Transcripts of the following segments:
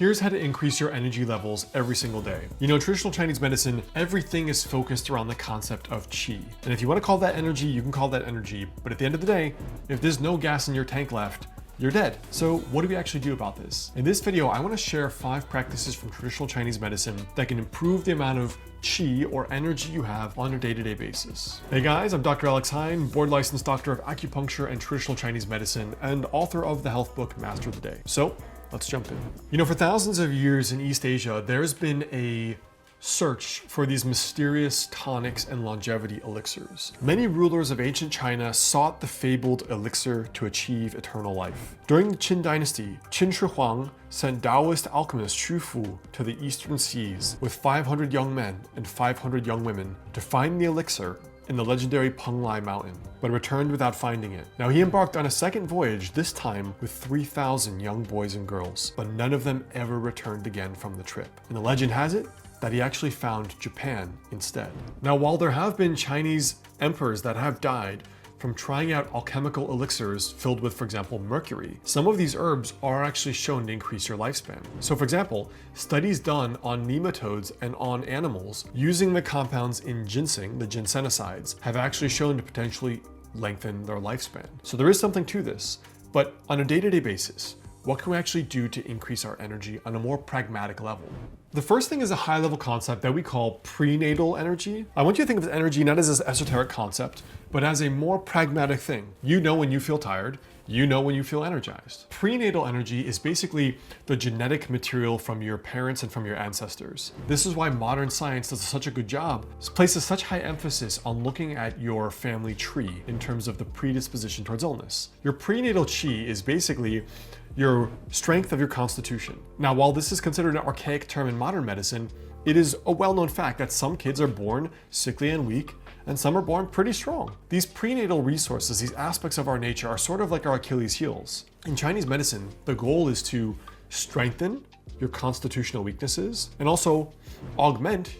Here's how to increase your energy levels every single day. You know, traditional Chinese medicine, everything is focused around the concept of qi. And if you want to call that energy, you can call that energy. But at the end of the day, if there's no gas in your tank left, you're dead. So what do we actually do about this? In this video, I want to share 5 practices from traditional Chinese medicine that can improve the amount of qi or energy you have on a day-to-day basis. Hey guys, I'm Dr. Alex Heyne, board licensed doctor of acupuncture and traditional Chinese medicine and author of the health book, Master of the Day. So let's jump in. You know, for thousands of years in East Asia, there's been a search for these mysterious tonics and longevity elixirs. Many rulers of ancient China sought the fabled elixir to achieve eternal life. During the Qin dynasty, Qin Shi Huang sent Taoist alchemist Xu Fu to the eastern seas with 500 young men and 500 young women to find the elixir in the legendary Penglai mountain, but returned without finding it. Now he embarked on a second voyage, this time with 3,000 young boys and girls, but none of them ever returned again from the trip. And the legend has it that he actually found Japan instead. Now, while there have been Chinese emperors that have died from trying out alchemical elixirs filled with, for example, mercury, some of these herbs are actually shown to increase your lifespan. So for example, studies done on nematodes and on animals using the compounds in ginseng, the ginsenosides, have actually shown to potentially lengthen their lifespan. So there is something to this, but on a day-to-day basis, what can we actually do to increase our energy on a more pragmatic level? The first thing is a high-level concept that we call prenatal energy. I want you to think of energy not as this esoteric concept, but as a more pragmatic thing. You know when you feel tired, you know when you feel energized. Prenatal energy is basically the genetic material from your parents and from your ancestors. This is why modern science does such a good job, places such high emphasis on looking at your family tree in terms of the predisposition towards illness. Your prenatal qi is basically your strength of your constitution. Now, while this is considered an archaic term in modern medicine, it is a well-known fact that some kids are born sickly and weak, and some are born pretty strong. These prenatal resources, these aspects of our nature, are sort of like our Achilles heels. In Chinese medicine, the goal is to strengthen your constitutional weaknesses and also augment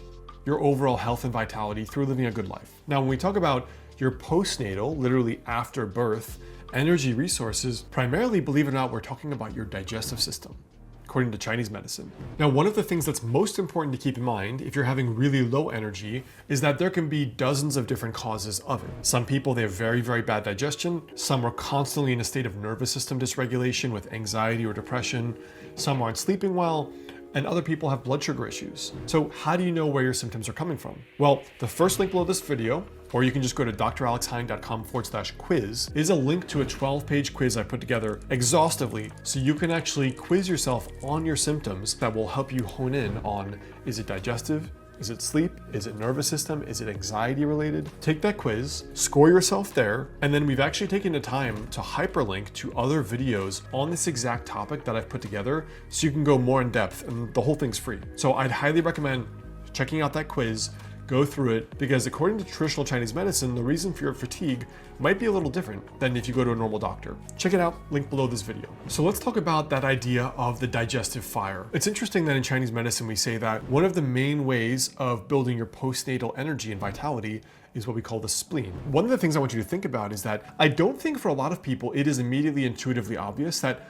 your overall health and vitality through living a good life. Now, when we talk about your postnatal, literally after birth, energy resources, primarily, believe it or not, we're talking about your digestive system, according to Chinese medicine. Now, one of the things that's most important to keep in mind if you're having really low energy is that there can be dozens of different causes of it. Some people, they have very, very bad digestion. Some are constantly in a state of nervous system dysregulation with anxiety or depression. Some aren't sleeping well, and other people have blood sugar issues. So how do you know where your symptoms are coming from? Well, the first link below this video, or you can just go to dralexheyne.com/quiz, is a link to a 12-page quiz I put together exhaustively so you can actually quiz yourself on your symptoms that will help you hone in on, is it digestive? Is it sleep? Is it nervous system? Is it anxiety related? Take that quiz, score yourself there, and then we've actually taken the time to hyperlink to other videos on this exact topic that I've put together so you can go more in depth, and the whole thing's free. So I'd highly recommend checking out that quiz, go through it, because according to traditional Chinese medicine, the reason for your fatigue might be a little different than if you go to a normal doctor. Check it out, link below this video. So let's talk about that idea of the digestive fire. It's interesting that in Chinese medicine, we say that one of the main ways of building your postnatal energy and vitality is what we call the spleen. One of the things I want you to think about is that I don't think for a lot of people, it is immediately intuitively obvious that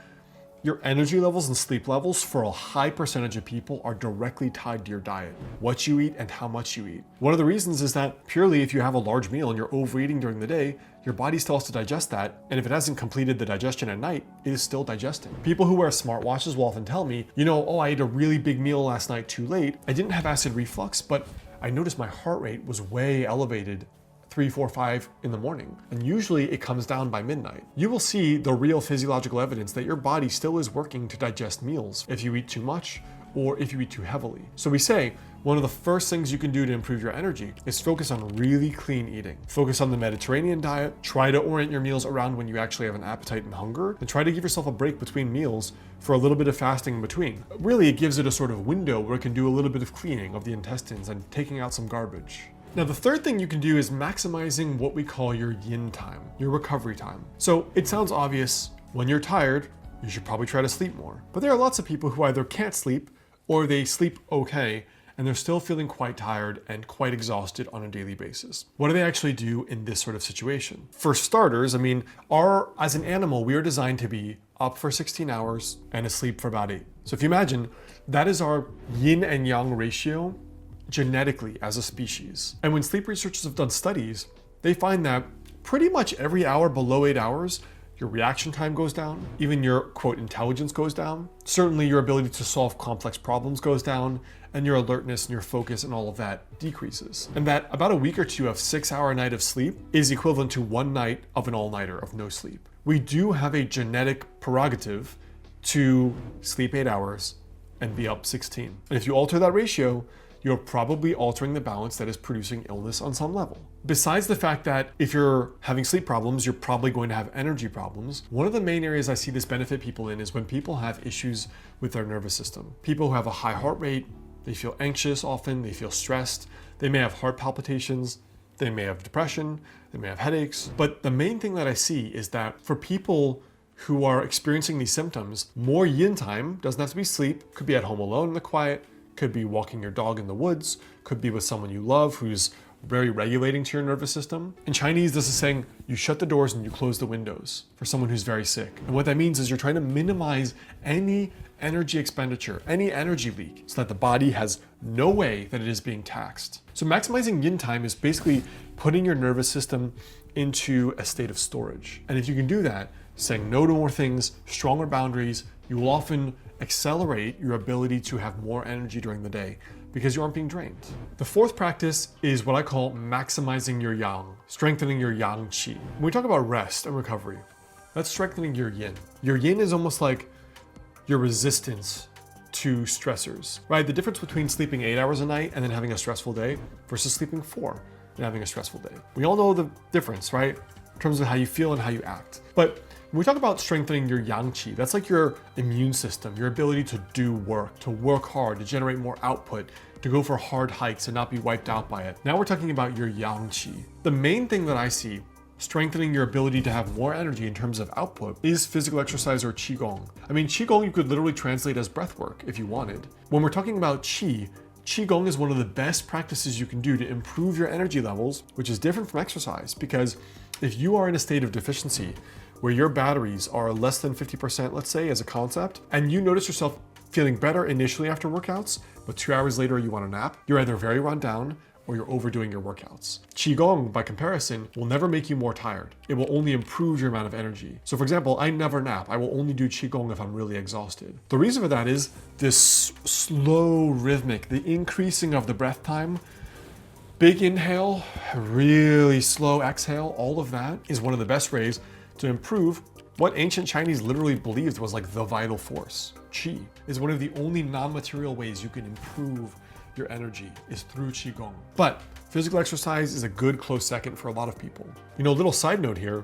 your energy levels and sleep levels for a high percentage of people are directly tied to your diet, what you eat and how much you eat. One of the reasons is that purely if you have a large meal and you're overeating during the day, your body still has to digest that, and if it hasn't completed the digestion at night, it is still digesting. People who wear smartwatches will often tell me, you know, oh, I ate a really big meal last night too late. I didn't have acid reflux, but I noticed my heart rate was way elevated 3, 4, 5 in the morning. And usually it comes down by midnight. You will see the real physiological evidence that your body still is working to digest meals if you eat too much or if you eat too heavily. So we say one of the first things you can do to improve your energy is focus on really clean eating. Focus on the Mediterranean diet. Try to orient your meals around when you actually have an appetite and hunger, and try to give yourself a break between meals for a little bit of fasting in between. Really, it gives it a sort of window where it can do a little bit of cleaning of the intestines and taking out some garbage. Now, the third thing you can do is maximizing what we call your yin time, your recovery time. So it sounds obvious, when you're tired, you should probably try to sleep more. But there are lots of people who either can't sleep or they sleep okay, and they're still feeling quite tired and quite exhausted on a daily basis. What do they actually do in this sort of situation? For starters, I mean, as an animal, we are designed to be up for 16 hours and asleep for about 8. So if you imagine, that is our yin and yang ratio genetically as a species. And when sleep researchers have done studies, they find that pretty much every hour below 8 hours, your reaction time goes down, even your quote intelligence goes down. Certainly your ability to solve complex problems goes down, and your alertness and your focus and all of that decreases. And that about a week or two of 6-hour night of sleep is equivalent to 1 night of an all-nighter of no sleep. We do have a genetic prerogative to sleep 8 hours and be up 16. And if you alter that ratio, you're probably altering the balance that is producing illness on some level. Besides the fact that if you're having sleep problems, you're probably going to have energy problems. One of the main areas I see this benefit people in is when people have issues with their nervous system. People who have a high heart rate, they feel anxious often, they feel stressed, they may have heart palpitations, they may have depression, they may have headaches. But the main thing that I see is that for people who are experiencing these symptoms, more yin time, doesn't have to be sleep, could be at home alone in the quiet, could be walking your dog in the woods, could be with someone you love who's very regulating to your nervous system. In Chinese, this is saying you shut the doors and you close the windows for someone who's very sick. And what that means is you're trying to minimize any energy expenditure, any energy leak, so that the body has no way that it is being taxed. So maximizing yin time is basically putting your nervous system into a state of storage. And if you can do that, saying no to more things, stronger boundaries, you will often accelerate your ability to have more energy during the day because you aren't being drained. The fourth practice is what I call maximizing your yang, strengthening your yang qi. When we talk about rest and recovery, that's strengthening your yin. Your yin is almost like your resistance to stressors, right? The difference between sleeping 8 hours a night and then having a stressful day versus sleeping 4 and having a stressful day. We all know the difference, right? In terms of how you feel and how you act. But when we talk about strengthening your yang qi, that's like your immune system, your ability to do work, to work hard, to generate more output, to go for hard hikes and not be wiped out by it. Now we're talking about your yang qi. The main thing that I see strengthening your ability to have more energy in terms of output is physical exercise or qigong. I mean, qigong you could literally translate as breath work if you wanted. When we're talking about qigong is one of the best practices you can do to improve your energy levels, which is different from exercise, because if you are in a state of deficiency where your batteries are less than 50%, let's say, as a concept, and you notice yourself feeling better initially after workouts, but 2 hours later you want to nap, you're either very run down or you're overdoing your workouts. Qigong, by comparison, will never make you more tired. It will only improve your amount of energy. So for example, I never nap. I will only do Qigong if I'm really exhausted. The reason for that is this slow rhythmic, the increasing of the breath time, big inhale, really slow exhale, all of that is one of the best ways to improve what ancient Chinese literally believed was like the vital force. Qi is one of the only non-material ways you can improve your energy is through Qigong. But physical exercise is a good close second for a lot of people. You know, a little side note here,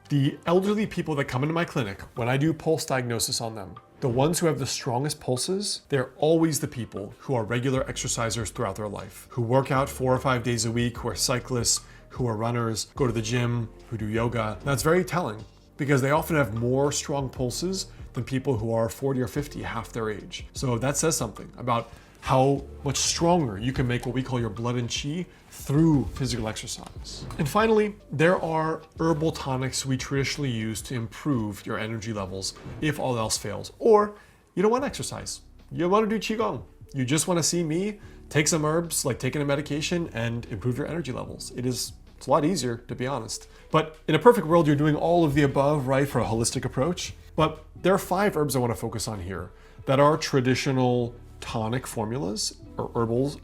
the elderly people that come into my clinic, when I do pulse diagnosis on them, the ones who have the strongest pulses, they're always the people who are regular exercisers throughout their life, who work out 4 or 5 days a week, who are cyclists, who are runners, go to the gym, who do yoga. That's very telling because they often have more strong pulses than people who are 40 or 50, half their age. So that says something about how much stronger you can make what we call your blood and qi through physical exercise. And finally, there are herbal tonics we traditionally use to improve your energy levels if all else fails. Or you don't want to exercise, you want to do Qigong. You just want to see me take some herbs, like taking a medication, and improve your energy levels. It's a lot easier, to be honest. But in a perfect world, you're doing all of the above, right, for a holistic approach. But there are 5 herbs I want to focus on here that are traditional tonic formulas or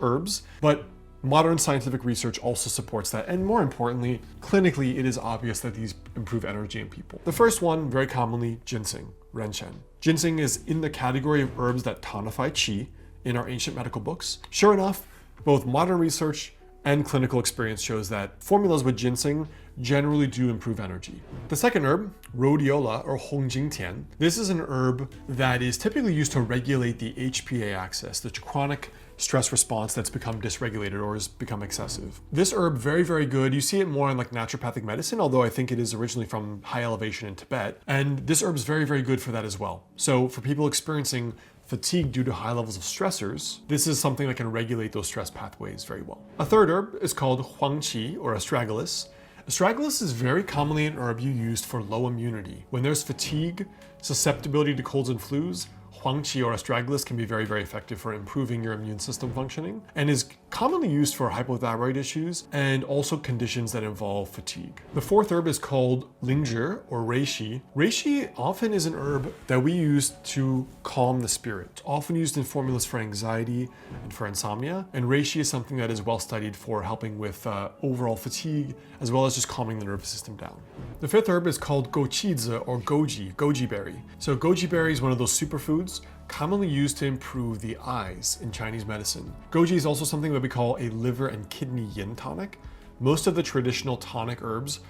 herbs, but modern scientific research also supports that. And more importantly, clinically, it is obvious that these improve energy in people. The first one, very commonly, ginseng, renchen. Ginseng is in the category of herbs that tonify qi in our ancient medical books. Sure enough, both modern research and clinical experience shows that formulas with ginseng generally do improve energy. The second herb, rhodiola or hongjingtian, this is an herb that is typically used to regulate the HPA axis, the chronic stress response that's become dysregulated or has become excessive. This herb, very, very good. You see it more in like naturopathic medicine, although I think it is originally from high elevation in Tibet. And this herb is very, very good for that as well. So for people experiencing fatigue due to high levels of stressors, this is something that can regulate those stress pathways very well. A third herb is called huangqi or astragalus. Astragalus is very commonly an herb you used for low immunity. When there's fatigue, susceptibility to colds and flus, huang qi or astragalus can be very, very effective for improving your immune system functioning and is commonly used for hypothyroid issues and also conditions that involve fatigue. The fourth herb is called lingzhi or reishi. Reishi often is an herb that we use to calm the spirit. It's often used in formulas for anxiety and for insomnia. And reishi is something that is well studied for helping with overall fatigue, as well as just calming the nervous system down. The fifth herb is called gochidze or goji berry. So goji berry is one of those superfoods commonly used to improve the eyes in Chinese medicine. Goji is also something that we call a liver and kidney yin tonic. Most of the traditional tonic herbs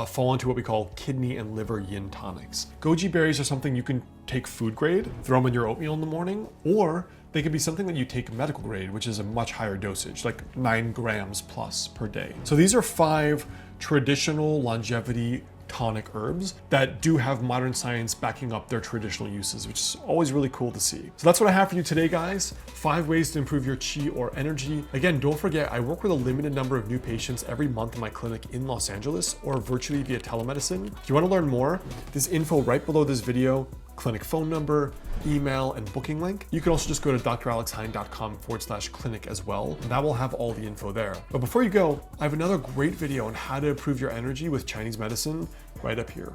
fall into what we call kidney and liver yin tonics. Goji berries are something you can take food grade, throw them in your oatmeal in the morning, or they could be something that you take medical grade, which is a much higher dosage, like 9 grams plus per day. So these are 5 traditional longevity tonic herbs that do have modern science backing up their traditional uses, which is always really cool to see. So that's what I have for you today, guys. 5 ways to improve your qi or energy. Again, don't forget, I work with a limited number of new patients every month in my clinic in Los Angeles or virtually via telemedicine. If you want to learn more, there's info right below this video, clinic phone number, email, and booking link. You can also just go to dralexheyne.com/clinic as well. And that will have all the info there. But before you go, I have another great video on how to improve your energy with Chinese medicine right up here.